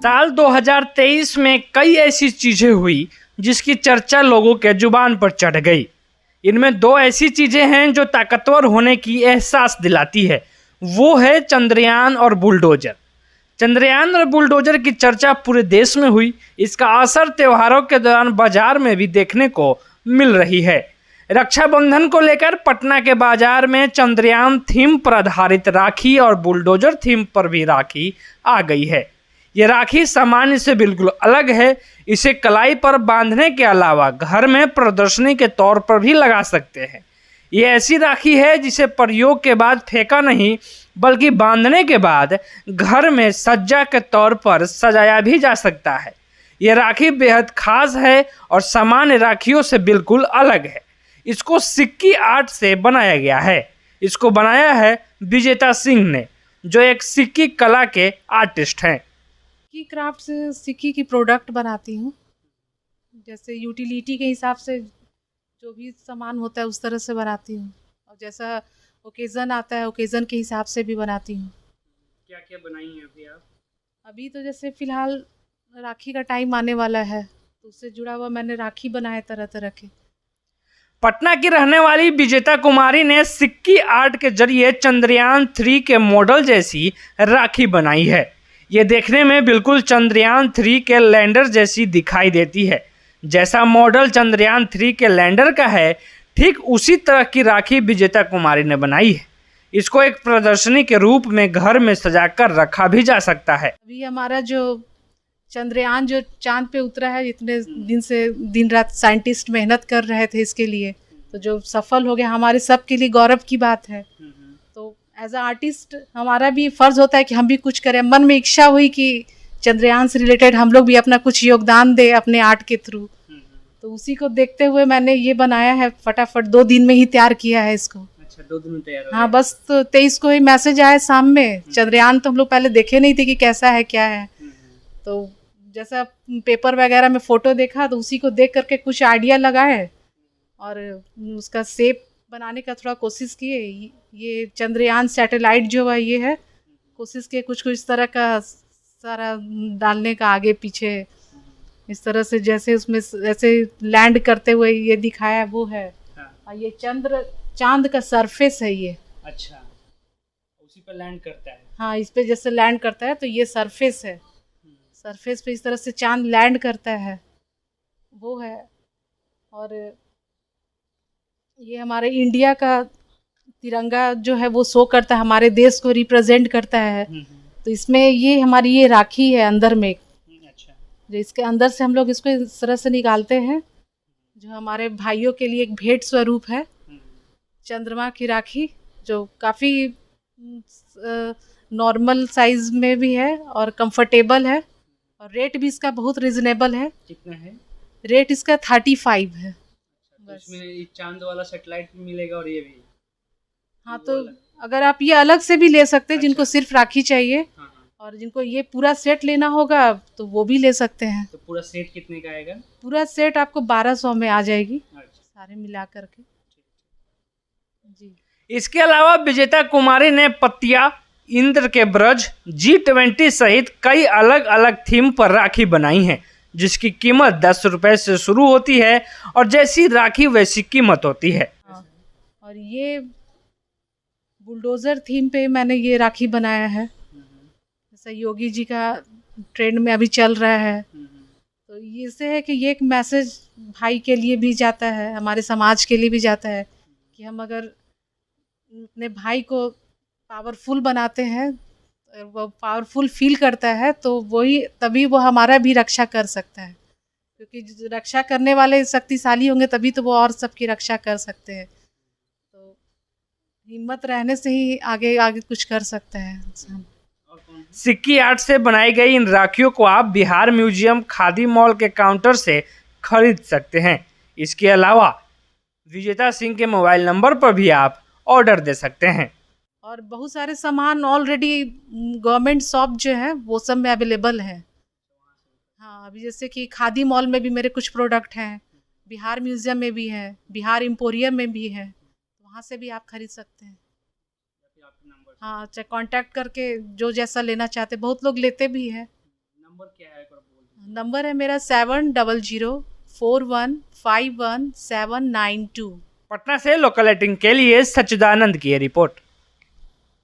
साल 2023 में कई ऐसी चीजें हुई जिसकी चर्चा लोगों के जुबान पर चढ़ गई। इनमें दो ऐसी चीजें हैं जो ताकतवर होने की एहसास दिलाती है, वो है चंद्रयान और बुलडोजर। चंद्रयान और बुलडोजर की चर्चा पूरे देश में हुई। इसका असर त्योहारों के दौरान बाजार में भी देखने को मिल रही है। रक्षाबंधन को लेकर पटना के बाजार में चंद्रयान थीम पर आधारित राखी और बुलडोजर थीम पर भी राखी आ गई है। ये राखी सामान्य से बिल्कुल अलग है। इसे कलाई पर बांधने के अलावा घर में प्रदर्शनी के तौर पर भी लगा सकते हैं। ये ऐसी राखी है जिसे प्रयोग के बाद फेंका नहीं बल्कि बांधने के बाद घर में सज्जा के तौर पर सजाया भी जा सकता है। ये राखी बेहद खास है और सामान्य राखियों से बिल्कुल अलग है। इसको सिक्की आर्ट से बनाया गया है। इसको बनाया है विजेता सिंह ने, जो एक सिक्की कला के आर्टिस्ट हैं। सिक्की क्राफ्ट से सिक्की की प्रोडक्ट बनाती हूँ। जैसे यूटिलिटी के हिसाब से जो भी सामान होता है उस तरह से बनाती हूँ, और जैसा ओकेज़न आता है ओकेज़न के हिसाब से भी बनाती हूँ। क्या क्या बनाई हैं अभी आप? अभी तो जैसे फ़िलहाल राखी का टाइम आने वाला है, तो उससे जुड़ा हुआ मैंने राखी बनाए तरह तरह के। पटना की रहने वाली विजेता कुमारी ने सिक्की आर्ट के जरिए चंद्रयान 3 के मॉडल जैसी राखी बनाई है। ये देखने में बिल्कुल चंद्रयान 3 के लैंडर जैसी दिखाई देती है। जैसा मॉडल चंद्रयान 3 के लैंडर का है, ठीक उसी तरह की राखी विजेता कुमारी ने बनाई है। इसको एक प्रदर्शनी के रूप में घर में सजाकर रखा भी जा सकता है। अभी हमारा जो चंद्रयान जो चांद पे उतरा है, इतने दिन से दिन रात साइंटिस्ट मेहनत कर रहे थे इसके लिए, तो जो सफल हो गया हमारे सब के लिए गौरव की बात है। तो एज अ आर्टिस्ट हमारा भी फ़र्ज़ होता है कि हम भी कुछ करें। मन में इच्छा हुई कि चंद्रयान से रिलेटेड हम लोग भी अपना कुछ योगदान दें अपने आर्ट के थ्रू। तो उसी को देखते हुए मैंने ये बनाया है। फटाफट 2 दिन में ही तैयार किया है इसको। अच्छा, 2 दिन में तैयार हो हाँ, गया। बस तो 23 को ही मैसेज आया शाम में। चंद्रयान तो हम लोग पहले देखे नहीं थे कि कैसा है क्या है। तो जैसा पेपर वगैरह में फ़ोटो देखा तो उसी को देख करके कुछ आइडिया लगाए और उसका शेप बनाने का थोड़ा कोशिश किए। ये चंद्रयान सैटेलाइट जो है ये है, कोशिश किए कुछ कुछ इस तरह का सारा डालने का, आगे पीछे इस तरह से, जैसे उसमें ऐसे लैंड करते हुए ये दिखाया वो है। और ये चांद का सरफेस है ये। अच्छा, उसी पर लैंड करता है। हाँ, इस पे जैसे लैंड करता है तो ये सरफेस है। सरफेस पे इस तरह से चांद लैंड करता है, वो है। और ये हमारे इंडिया का तिरंगा जो है वो शो करता है, हमारे देश को रिप्रेजेंट करता है। तो इसमें ये हमारी ये राखी है अंदर में। अच्छा, जो इसके अंदर से हम लोग इसको इस तरह से निकालते हैं, जो हमारे भाइयों के लिए एक भेंट स्वरूप है। चंद्रमा की राखी जो काफ़ी नॉर्मल साइज में भी है और कंफर्टेबल है, और रेट भी इसका बहुत रिजनेबल है। कितना है रेट इसका 35 है। तो इसमें चांद वाला सैटेलाइट भी मिलेगा और ये भी? हाँ, तो अगर आप ये अलग से भी ले सकते हैं, अच्छा। जिनको सिर्फ राखी चाहिए। हाँ। और जिनको ये पूरा सेट लेना होगा तो वो भी ले सकते हैं। तो पूरा सेट कितने का आएगा? पूरा सेट आपको 1200 में आ जाएगी। अच्छा। सारे मिला करके जी। इसके अलावा विजेता कुमारी ने पतिया, इंद्र के ब्रज, G20 सहित कई अलग अलग थीम पर राखी बनाई है, जिसकी कीमत 10 रुपए से शुरू होती है और जैसी राखी वैसी कीमत होती है। और ये बुलडोज़र थीम पे मैंने ये राखी बनाया है। जैसा योगी जी का ट्रेंड में अभी चल रहा है, तो इससे है कि ये एक मैसेज भाई के लिए भी जाता है, हमारे समाज के लिए भी जाता है कि हम अगर अपने भाई को पावरफुल बनाते हैं, वो पावरफुल फील करता है, तो वही तभी वो हमारा भी रक्षा कर सकता है। क्योंकि रक्षा करने वाले शक्तिशाली होंगे तभी तो वो और सबकी रक्षा कर सकते हैं। तो हिम्मत रहने से ही आगे आगे कुछ कर सकता है इंसान। सिक्की आर्ट से बनाई गई इन राखियों को आप बिहार म्यूजियम खादी मॉल के काउंटर से खरीद सकते हैं। इसके अलावा विजेता सिंह के मोबाइल नंबर पर भी आप ऑर्डर दे सकते हैं। और बहुत सारे सामान ऑलरेडी गवर्नमेंट शॉप जो है वो सब में अवेलेबल है। हाँ, अभी जैसे कि खादी मॉल में भी मेरे कुछ प्रोडक्ट हैं, बिहार म्यूजियम में भी है, बिहार एम्पोरियम में भी है, वहाँ से भी आप खरीद सकते हैं। हाँ, चाहे कांटेक्ट करके जो जैसा लेना चाहते, बहुत लोग लेते भी हैं। नंबर क्या है, एक बार बोल दीजिए। नंबर है मेरा 7004151792। पटना से लोकल एटिंग के लिए सच्चिदानंद की ये रिपोर्ट।